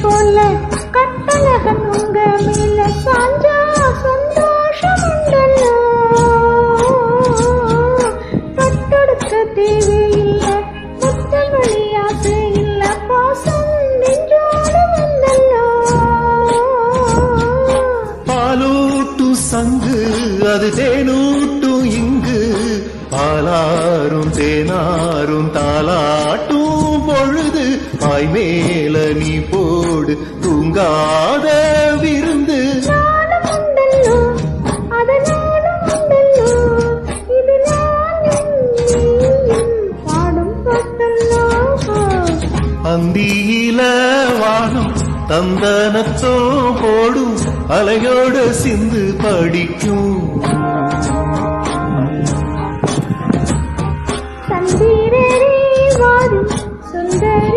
போல கட்டழகன் உங்க மேல சாஞ்சா சந்தோஷம் உண்டல்லோ. பட்டொடுக்க தேவையில்ல, முத்தமொழி ஆசை இல்ல, பாசம் நெஞ்சோடு வந்தல்லோ. பாலூட்டும் சங்கு அது தேனூட்டும் இங்கு, பாலாரும் தேனாரும் தாலாட்டும் பொழுது, பாய் மேல நீ போடு தூங்காத விருந்து. நானும் உண்டல்லோ, அதனாலும் உண்டல்லோ, இது நான் நீயும் பாடும் பாட்டல்லோ. அந்தியில வானம் தந்தனத்தோ போடும், அலையோட சிந்து படிக்கும். சந்திரரே வாரும் சுந்தர